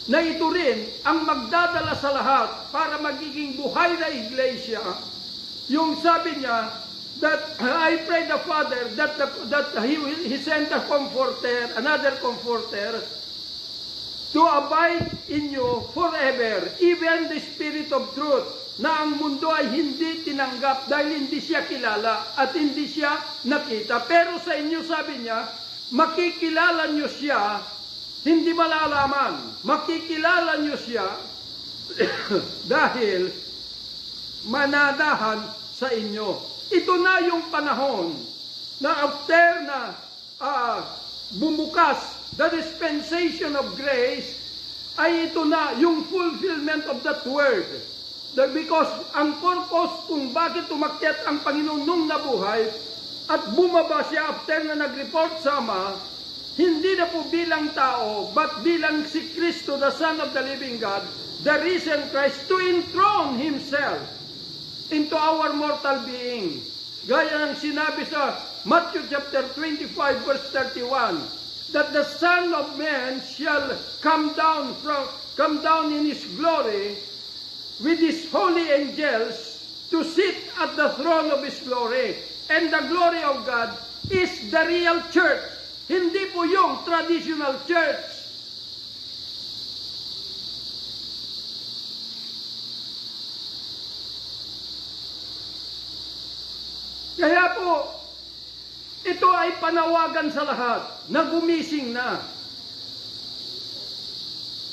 na ito rin ang magdadala sa lahat para magiging buhay na iglesia. Yung sabi niya, that I pray the Father that He sent a comforter, another comforter, to abide in you forever. However, even the Spirit of Truth, na ang mundo ay hindi tinanggap dahil hindi siya kilala at hindi siya nakita. Pero sa inyo, sabi niya, makikilala niyo siya, hindi malalaman. Makikilala niyo siya dahil mananahan sa inyo. Ito na yung panahon na after na bumukas the dispensation of grace, ay ito na yung fulfillment of that word. Because ang purpose kung bakit umakyat ang Panginoon nung nabuhay at bumaba siya after na nag-report sa Ama, hindi na po bilang tao, but bilang si Kristo, the Son of the living God, the risen Christ, to enthrone Himself into our mortal being. Gaya ng sinabi sa Matthew chapter 25 verse 31, that the Son of Man shall come down in His glory with His holy angels to sit at the throne of His glory. And the glory of God is the real church. Hindi po yung traditional church. Kaya po, ito ay panawagan sa lahat na gumising na.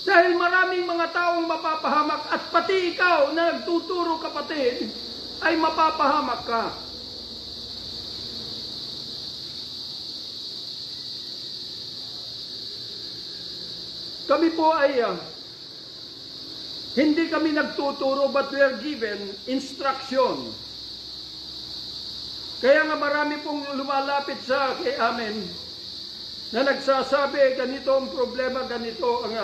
Dahil maraming mga taong mapapahamak at pati ikaw na nagtuturo, kapatid, ay mapapahamak ka. Kami po ay hindi kami nagtuturo, but we are given instruction. Kaya nga marami pong lumalapit sa amin na nagsasabi, ganito ang problema, ganito ang...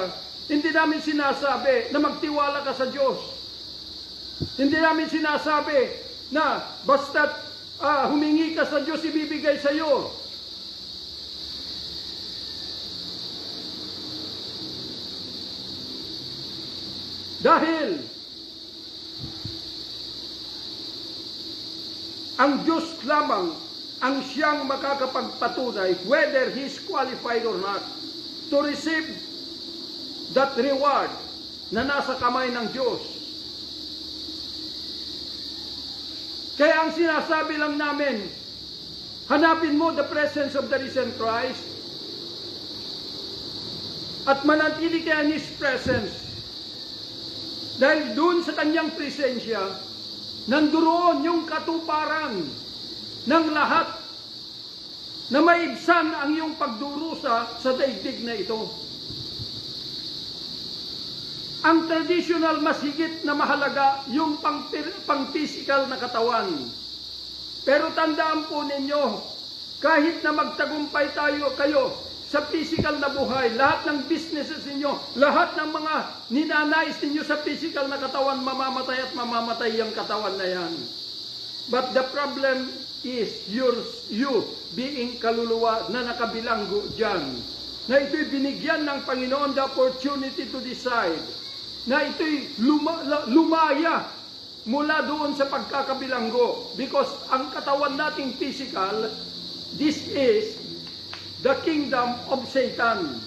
Hindi namin sinasabi na magtiwala ka sa Diyos. Hindi namin sinasabi na basta't humingi ka sa Diyos, ibibigay sa iyo. Dahil ang Diyos lamang ang siyang makakapagpatunay whether He is qualified or not to receive that reward na nasa kamay ng Diyos. Kaya ang sinasabi lang namin, hanapin mo the presence of the risen Christ at manatili ka in His presence. Dahil doon sa kanyang presensya, nandoon yung katuparan ng lahat na maibsan ang iyong pagdurusa sa daigdig na ito. Ang traditional mas higit na mahalaga yung pang-physical na katawan. Pero tandaan po ninyo, kahit na magtagumpay kayo sa physical na buhay, lahat ng businesses ninyo, lahat ng mga ninanais ninyo sa physical na katawan, mamamatay at mamamatay ang katawan na yan. But the problem is you being kaluluwa na nakabilanggo dyan. Na ito'y binigyan ng Panginoon the opportunity to decide. Na ito'y lumaya mula doon sa pagkakabilanggo. Because ang katawan nating physical, this is the kingdom of Satan.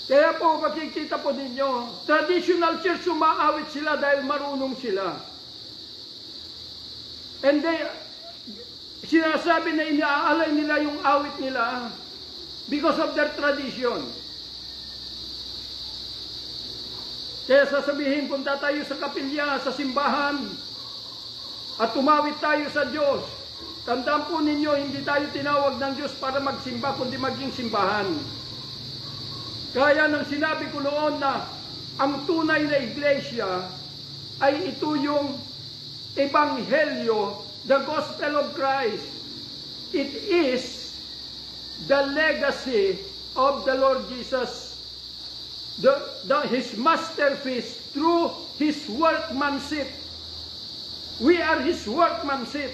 Kaya po, makikita po ninyo, traditional church, umaawit sila dahil marunong sila. And sinasabi na inaalay nila yung awit nila because of their tradition. Kaya sasabihin, punta tayo sa kapilya, sa simbahan, at tumawit tayo sa Diyos. Tandaan po ninyo, hindi tayo tinawag ng Diyos para magsimba, kundi maging simbahan. Kaya nang sinabi ko noon na ang tunay na iglesia ay ito yung Ebanghelyo, the Gospel of Christ. It is the legacy of the Lord Jesus, His masterpiece through His workmanship. We are His workmanship.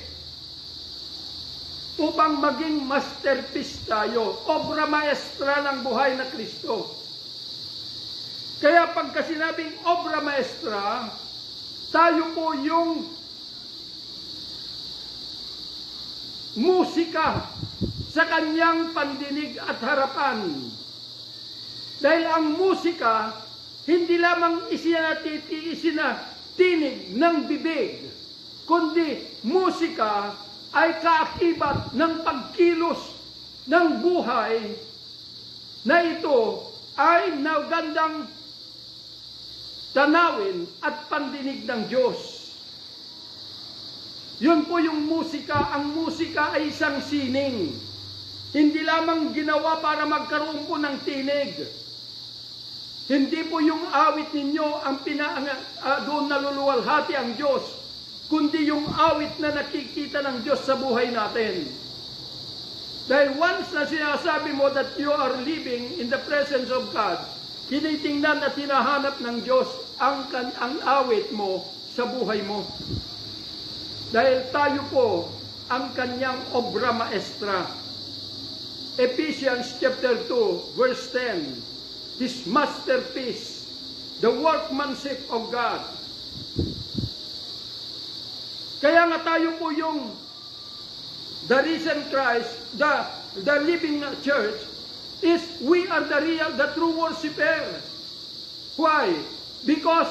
Upang maging masterpiece tayo, obra maestra ng buhay na Kristo. Kaya pagka sinabing obra maestra, tayo po yung musika sa kanyang pandinig at harapan. Dahil ang musika, hindi lamang isinatinig ng bibig, kundi musika ay kaakibat ng pagkilos ng buhay na ito ay nagandang tanawin at pandinig ng Diyos. Yun po yung musika. Ang musika ay isang sining. Hindi lamang ginawa para magkaroon po ng tinig. Hindi po yung awit ninyo ang doon naluluwalhati ang Diyos, kundi yung awit na nakikita ng Diyos sa buhay natin. Dahil once na sinasabi mo that you are living in the presence of God, tinitingnan at hinahanap ng Diyos ang awit mo sa buhay mo. Dahil tayo po ang kanyang obra maestra. Ephesians chapter 2, verse 10. His masterpiece, the workmanship of God. Kaya nga tayo po yung the risen Christ, the living church, is we are the true worshiper. Why? Because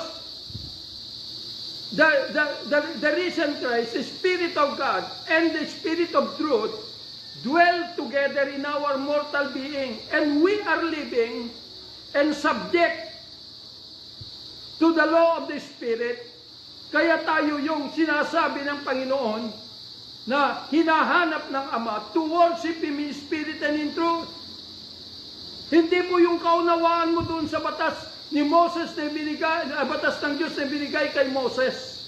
the risen Christ, the Spirit of God, and the Spirit of truth dwell together in our mortal being, and we are living and subject to the law of the Spirit. Kaya tayo yung sinasabi ng Panginoon na hinahanap ng Ama to worship Him in spirit and in truth. Hindi po yung kaunawaan mo doon sa batas ni Moses na binigay, batas ng Diyos na binigay kay Moses,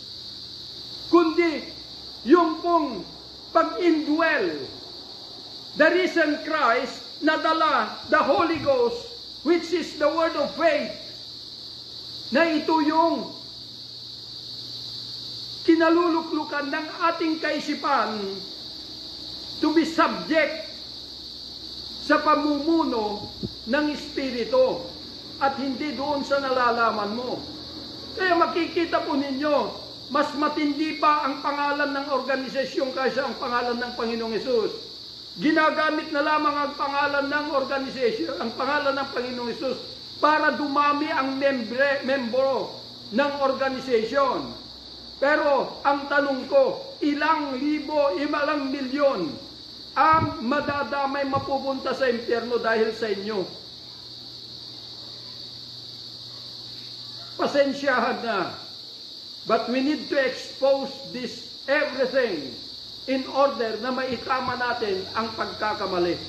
kundi yung pong pag-indwell, the risen Christ na dala, the Holy Ghost, which is the word of faith, na ito yung kinaluluklukan ng ating kaisipan to be subject sa pamumuno ng Espiritu at hindi doon sa nalalaman mo. Kaya makikita po ninyo, mas matindi pa ang pangalan ng organisasyon kaysa ang pangalan ng Panginoong Hesus. Ginagamit na lamang ang pangalan ng organisasyon, ang pangalan ng Panginoong Hesus para dumami ang membro ng organisasyon. Pero ang tanong ko, ilang libo, ilang milyon ang madadamay mapupunta sa impyerno dahil sa inyo? Pasensyahan na. But we need to expose this everything in order na maitama natin ang pagkakamali.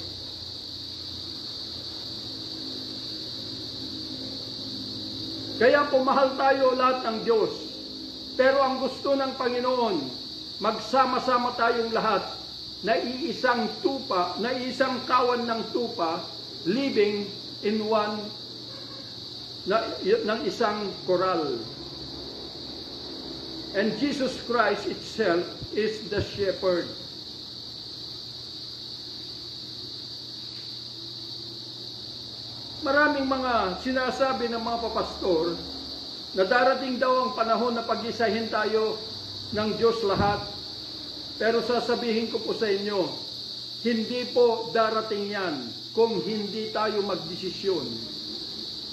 Kaya pumahal tayo lahat ng Diyos. Pero ang gusto ng Panginoon, magsama-sama tayong lahat na iisang tupa, na iisang kawan ng tupa, living in one, ng isang koral. And Jesus Christ itself is the shepherd. Maraming mga sinasabi ng mga papastor na darating daw ang panahon na pag-isahin tayo ng Diyos lahat. Pero sasabihin ko po sa inyo, hindi po darating yan kung hindi tayo magdesisyon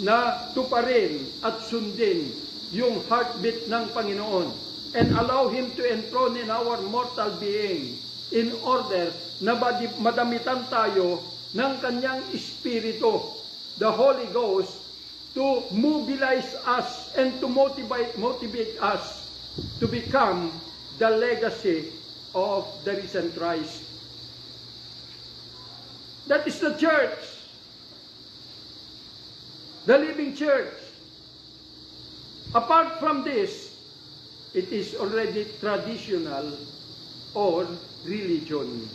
na tuparin at sundin yung heartbeat ng Panginoon and allow Him to enthrone in our mortal being in order na madamitan tayo ng Kanyang Espiritu, the Holy Ghost, to mobilize us and to motivate us to become the legacy of the risen Christ. That is the church, the living church. Apart from this, it is already traditional or religion.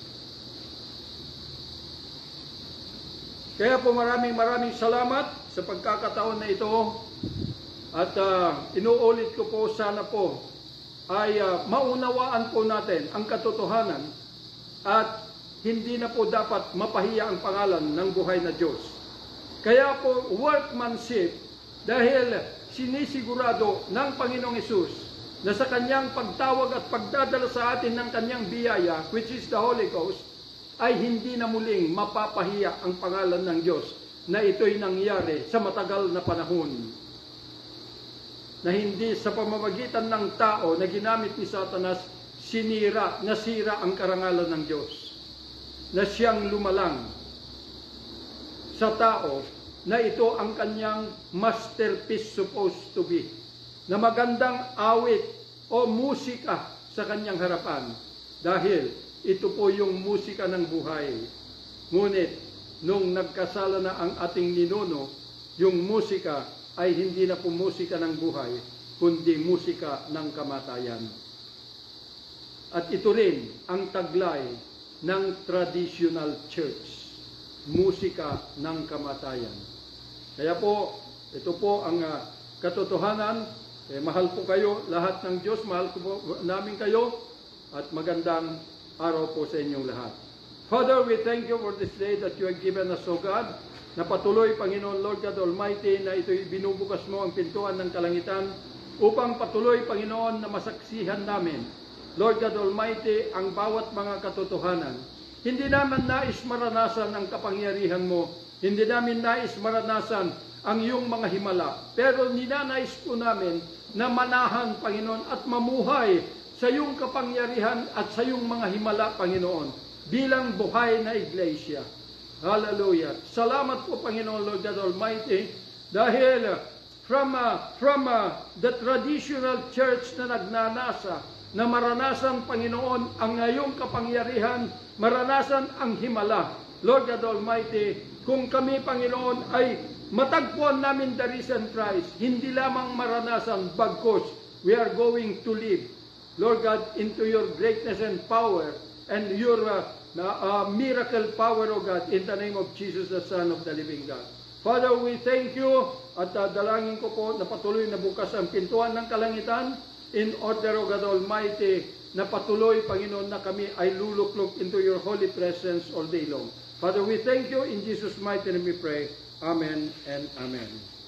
Kaya po maraming salamat sa pagkakataon na ito at inuulit ko po sana po ay maunawaan po natin ang katotohanan at hindi na po dapat mapahiya ang pangalan ng buhay na Diyos. Kaya po workmanship, dahil sinisigurado ng Panginoong Hesus na sa kanyang pagtawag at pagdadala sa atin ng kanyang biyaya, which is the Holy Ghost, ay hindi na muling mapapahiya ang pangalan ng Diyos na ito'y nangyari sa matagal na panahon. Na hindi sa pamamagitan ng tao na ginamit ni Satanas, nasira ang karangalan ng Diyos. Na siyang lumalang sa tao na ito ang kanyang masterpiece supposed to be. Na magandang awit o musika sa kanyang harapan. Dahil ito po yung musika ng buhay. Ngunit, nung nagkasala na ang ating ninuno, yung musika ay hindi na po musika ng buhay, kundi musika ng kamatayan. At ito rin ang taglay ng traditional church, musika ng kamatayan. Kaya po, ito po ang katotohanan. Mahal po kayo, lahat ng Diyos, mahal po namin kayo, at magandang araw po sa inyong lahat. Father, we thank you for this day that you have given us, O God, na patuloy, Panginoon Lord God Almighty, na ito'y binubukas mo ang pintuan ng kalangitan upang patuloy, Panginoon, na masaksihan namin, Lord God Almighty, ang bawat mga katotohanan. Hindi naman nais maranasan ang kapangyarihan mo, hindi namin nais maranasan ang iyong mga himala, pero ninanais po namin na manahan, Panginoon, at mamuhay sa iyong kapangyarihan at sa iyong mga himala, Panginoon, bilang buhay na iglesia. Hallelujah. Salamat po, Panginoon Lord God Almighty, dahil from the traditional church na nagnanasa, na maranasan, Panginoon, ang iyong kapangyarihan, maranasan ang himala. Lord God Almighty, kung kami, Panginoon, ay matagpuan namin the risen Christ, hindi lamang maranasan, bagkus we are going to live, Lord God, into your greatness and power and your miracle power, O God, in the name of Jesus, the Son of the living God. Father, we thank you at dalangin ko po na patuloy na bukas ang pintuan ng kalangitan in order, O God Almighty, na patuloy, Panginoon, na kami ay luluklok into your holy presence all day long. Father, we thank you. In Jesus' mighty name we pray. Amen and amen.